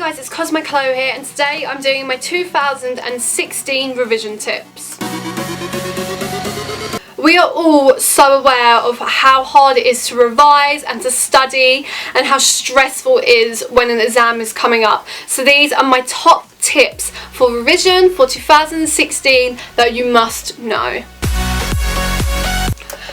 guys, it's Cosmochlo here, and today I'm doing my 2016 revision tips. We are all so aware of how hard it is to revise and to study and how stressful it is when an exam is coming up. So these are my top tips for revision for 2016 that you must know.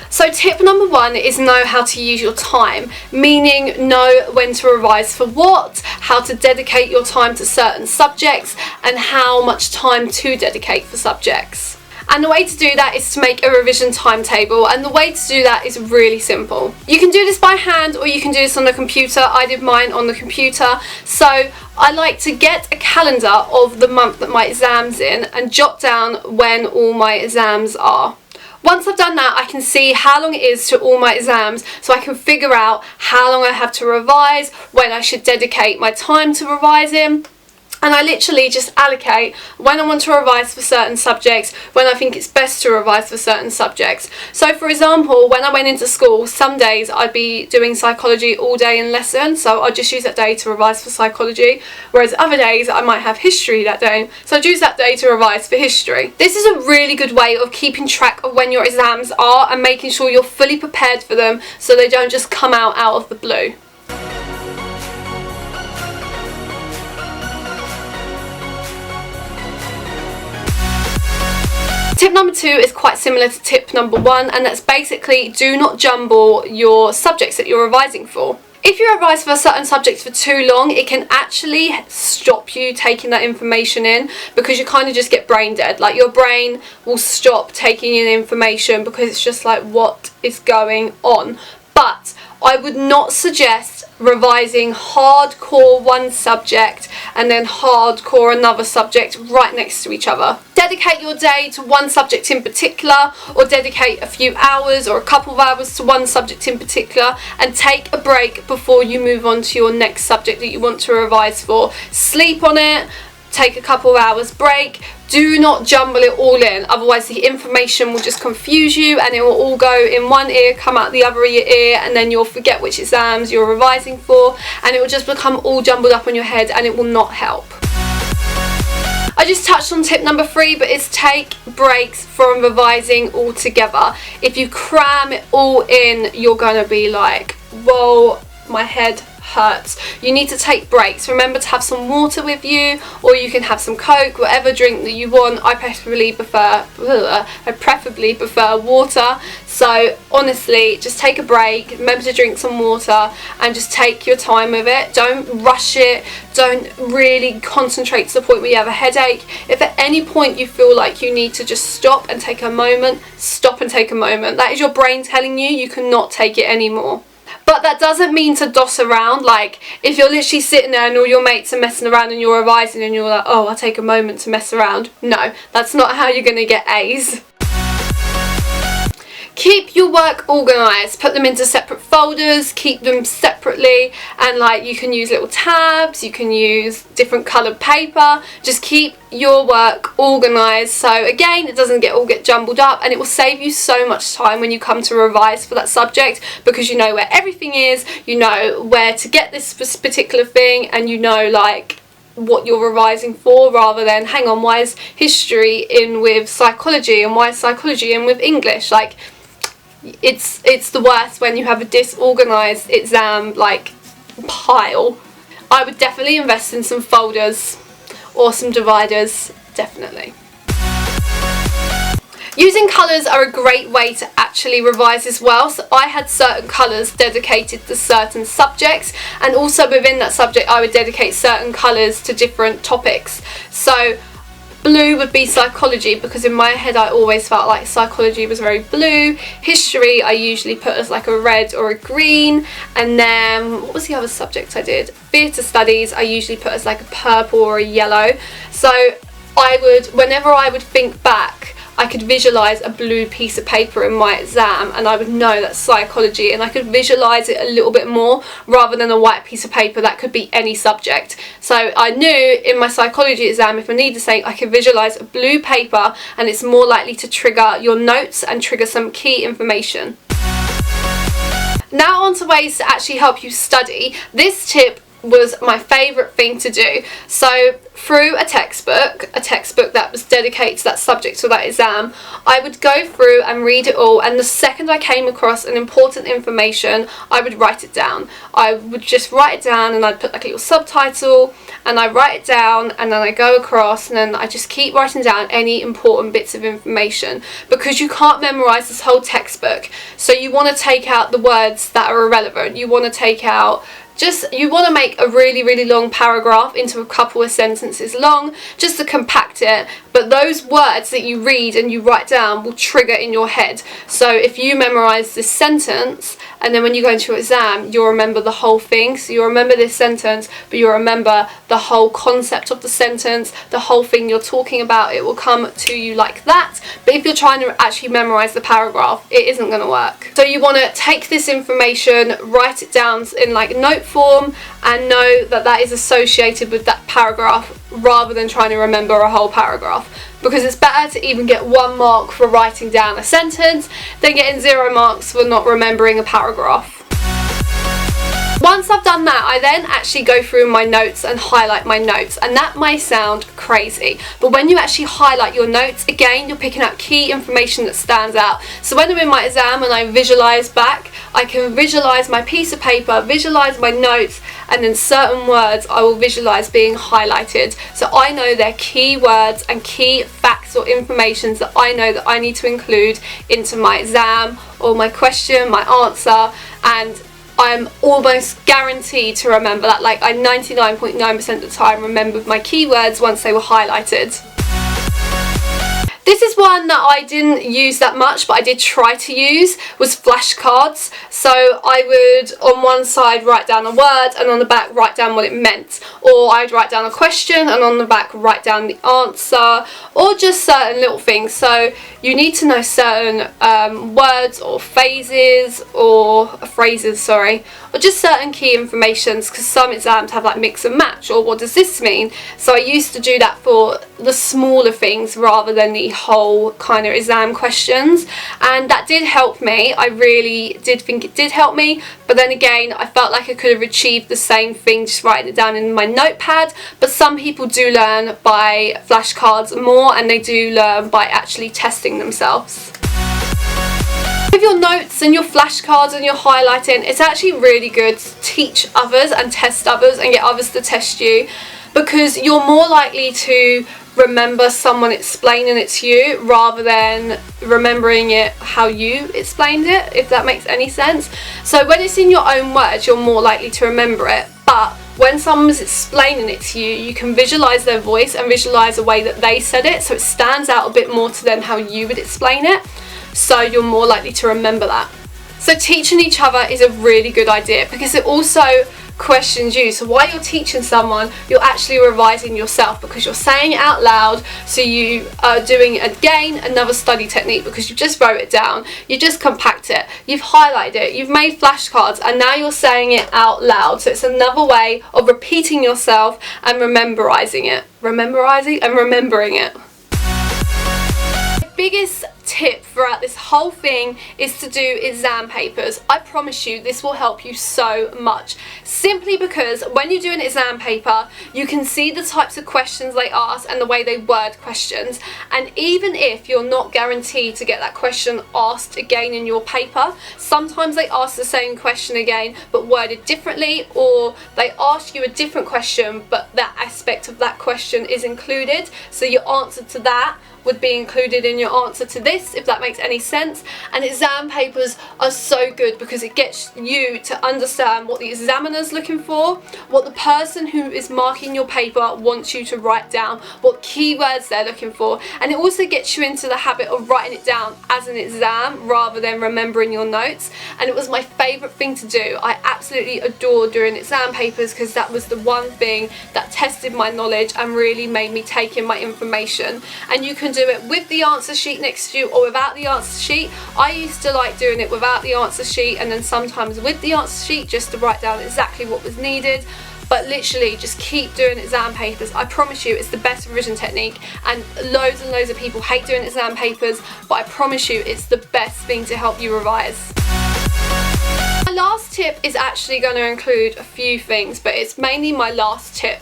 So tip number 1 is know how to use your time, meaning know when to revise for what, how to dedicate your time to certain subjects, and how much time to dedicate for subjects. And the way to do that is to make a revision timetable, and the way to do that is really simple. You can do this by hand or you can do this on the computer. I did mine on the computer. So I like to get a calendar of the month that my exam's in and jot down when all my exams are. Once I've done that, I can see how long it is to all my exams, so I can figure out how long I have to revise, when I should dedicate my time to revising. And I literally just allocate when I want to revise for certain subjects, when I think it's best to revise for certain subjects. So for example, when I went into school, some days I'd be doing psychology all day in lesson, so I'd just use that day to revise for psychology, whereas other days I might have history that day, so I'd use that day to revise for history. This is a really good way of keeping track of when your exams are and making sure you're fully prepared for them so they don't just come out of the blue. Tip number 2 is quite similar to tip number 1, and that's basically do not jumble your subjects that you're revising for. If you revise for a certain subject for too long, it can actually stop you taking that information in, because you kind of just get brain dead. Like, your brain will stop taking in information because it's just like, what is going on? But I would not suggest revising hardcore one subject and then hardcore another subject right next to each other. Dedicate your day to one subject in particular, or dedicate a few hours or a couple of hours to one subject in particular, and take a break before you move on to your next subject that you want to revise for. Sleep on it, take a couple of hours break. Do not jumble it all in, otherwise the information will just confuse you and it will all go in one ear, come out the other ear, and then you'll forget which exams you're revising for, and it will just become all jumbled up on your head and it will not help. I just touched on tip number 3, but it's take breaks from revising altogether. If you cram it all in, you're gonna be like, whoa, my head hurts. You need to take breaks. Remember to have some water with you, or you can have some Coke, whatever drink that you want. I preferably prefer water. So honestly, just take a break, remember to drink some water, and just take your time with it. Don't rush it. Don't really concentrate to the point where you have a headache. If at any point you feel like you need to just stop and take a moment, stop and take a moment. That is your brain telling you you cannot take it anymore. But that doesn't mean to doss around. Like, if you're literally sitting there and all your mates are messing around and you're revising and you're like, oh, I'll take a moment to mess around. No, that's not how you're going to get A's. Keep your work organised. Put them into separate folders, keep them separately, and like, you can use little tabs, you can use different coloured paper. Just keep your work organised, so again, it doesn't all get jumbled up, and it will save you so much time when you come to revise for that subject, because you know where everything is, you know where to get this particular thing, and you know like what you're revising for, rather than hang on, why is history in with psychology and why is psychology in with English? Like, it's the worst when you have a disorganised exam like pile. I would definitely invest in some folders or some dividers, definitely. Using colours are a great way to actually revise as well. So I had certain colours dedicated to certain subjects, and also within that subject I would dedicate certain colours to different topics. So blue would be psychology, because in my head I always felt like psychology was very blue. History I usually put as like a red or a green, and then what was the other subject I did? Theatre studies I usually put as like a purple or a yellow. So I would, whenever I would think back, I could visualise a blue piece of paper in my exam, and I would know that's psychology, and I could visualise it a little bit more rather than a white piece of paper that could be any subject. So I knew in my psychology exam, if I needed something, I could visualise a blue paper, and it's more likely to trigger your notes and trigger some key information. Now on to ways to actually help you study. This tip was my favourite thing to do. So through a textbook that was dedicated to that subject or that exam, I would go through and read it all, and the second I came across an important information, I would write it down. I would just write it down, and I'd put like a little subtitle, and I write it down, and then I go across, and then I just keep writing down any important bits of information, because you can't memorise this whole textbook. So you want to take out the words that are irrelevant. You want to take out you want to make a really long paragraph into a couple of sentences long, just to compact it, but those words that you read and you write down will trigger in your head. So if you memorise this sentence, and then when you go into your exam, you'll remember the whole thing. So you'll remember this sentence, but you'll remember the whole concept of the sentence, the whole thing you're talking about. It will come to you like that. But if you're trying to actually memorise the paragraph, it isn't going to work. So you want to take this information, write it down in like note form, and know that that is associated with that paragraph, rather than trying to remember a whole paragraph. Because it's better to even get 1 mark for writing down a sentence than getting 0 marks for not remembering a paragraph. Once I've done that, I then actually go through my notes and highlight my notes, and that may sound crazy, but when you actually highlight your notes, again, you're picking out key information that stands out. So when I'm in my exam and I visualise back, I can visualise my piece of paper, visualise my notes, and then certain words I will visualise being highlighted. So I know they're key words and key facts or informations that I know that I need to include into my exam or my question, my answer, and I'm almost guaranteed to remember that. Like, I 99.9% of the time remembered my keywords once they were highlighted. This is one that I didn't use that much, but I did try to use, was flashcards. So I would on one side write down a word, and on the back write down what it meant. Or I'd write down a question, and on the back write down the answer, or just certain little things. So you need to know certain words or phrases, or just certain key informations, because some exams have like mix and match, or what does this mean? So I used to do that for the smaller things rather than the whole kind of exam questions, and that did help me. I really did think it did help me, but then again, I felt like I could have achieved the same thing just writing it down in my notepad. But some people do learn by flashcards more, and they do learn by actually testing themselves. With your notes and your flashcards and your highlighting, it's actually really good to teach others and test others and get others to test you, because you're more likely to remember someone explaining it to you rather than remembering it how you explained it, if that makes any sense. So when it's in your own words, you're more likely to remember it, but when someone's explaining it to you, you can visualise their voice and visualise the way that they said it, so it stands out a bit more to them how you would explain it, so you're more likely to remember that. So teaching each other is a really good idea, because it also questions you. So while you're teaching someone, you're actually revising yourself, because you're saying it out loud. So you are doing again another study technique, because you just wrote it down, you just compact it, you've highlighted it, you've made flashcards, and now you're saying it out loud. So it's another way of repeating yourself and remembering it. Biggest tip throughout this whole thing is to do exam papers. I promise you this will help you so much, simply because when you do an exam paper, you can see the types of questions they ask and the way they word questions, and even if you're not guaranteed to get that question asked again in your paper, sometimes they ask the same question again but worded differently, or they ask you a different question but that aspect of that question is included, so your answer to that would be included in your answer to this, if that makes any sense. And exam papers are so good because it gets you to understand what the examiner's looking for, what the person who is marking your paper wants you to write down, what keywords they're looking for, and it also gets you into the habit of writing it down as an exam rather than remembering your notes. And it was my favourite thing to do. I absolutely adored doing exam papers because that was the one thing that tested my knowledge and really made me take in my information. And you can do it with the answer sheet next to you or without the answer sheet. I used to like doing it without the answer sheet, and then sometimes with the answer sheet just to write down exactly what was needed. But literally just keep doing exam papers. I promise you it's the best revision technique, and loads of people hate doing exam papers, but I promise you it's the best thing to help you revise. My last tip is actually going to include a few things, but it's mainly my last tip,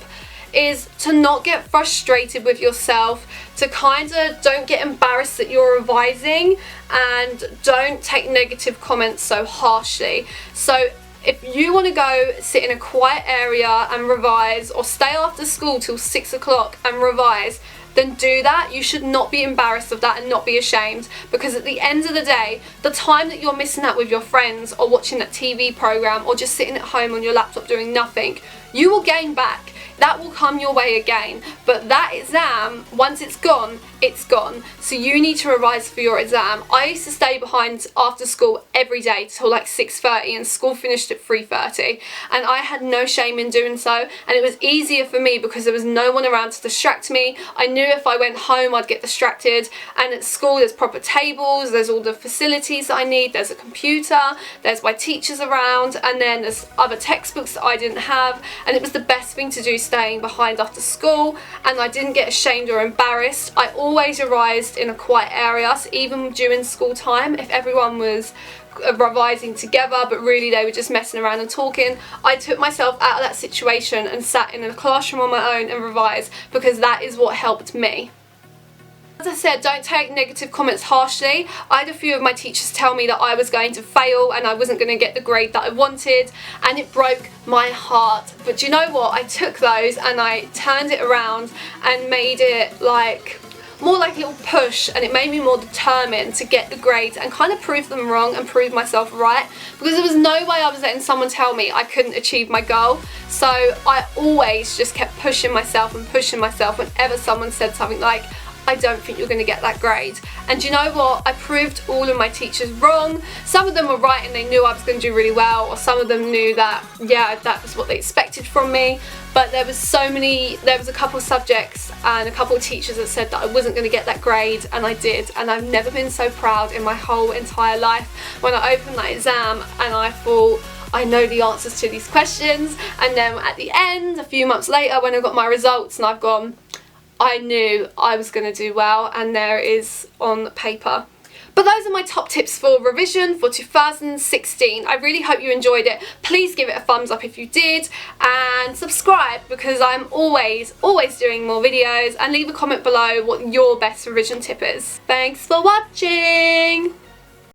is to not get frustrated with yourself, to kind of don't get embarrassed that you're revising, and don't take negative comments so harshly. So if you want to go sit in a quiet area and revise, or stay after school till 6 o'clock and revise, then do that. You should not be embarrassed of that and not be ashamed, because at the end of the day, the time that you're missing out with your friends or watching that TV program or just sitting at home on your laptop doing nothing, you will gain back. That will come your way again, but that exam, once it's gone, it's gone. So you need to revise for your exam. I used to stay behind after school every day till like 6:30, and school finished at 3:30, and I had no shame in doing so, and it was easier for me because there was no one around to distract me. I knew if I went home I'd get distracted, and at school there's proper tables, there's all the facilities that I need, there's a computer, there's my teachers around, and then there's other textbooks that I didn't have, and it was the best thing to do, staying behind after school, and I didn't get ashamed or embarrassed. I always revised in a quiet area, so even during school time, if everyone was revising together but really they were just messing around and talking, I took myself out of that situation and sat in a classroom on my own and revised, because that is what helped me. As I said, don't take negative comments harshly. I had a few of my teachers tell me that I was going to fail and I wasn't going to get the grade that I wanted, and it broke my heart. But do you know what? I took those and I turned it around and made it like more like a little push, and it made me more determined to get the grades and kind of prove them wrong and prove myself right, because there was no way I was letting someone tell me I couldn't achieve my goal. So I always just kept pushing myself and pushing myself whenever someone said something like, I don't think you're going to get that grade. And do you know what? I proved all of my teachers wrong. Some of them were right and they knew I was going to do really well, or some of them knew that, yeah, that was what they expected from me. But there was a couple of subjects and a couple of teachers that said that I wasn't going to get that grade, and I did. And I've never been so proud in my whole entire life when I opened that exam and I thought, I know the answers to these questions. And then at the end, a few months later, when I got my results and I've gone, I knew I was going to do well, and there it is on paper. But those are my top tips for revision for 2016. I really hope you enjoyed it. Please give it a thumbs up if you did, and subscribe, because I'm always doing more videos, and leave a comment below what your best revision tip is. Thanks for watching!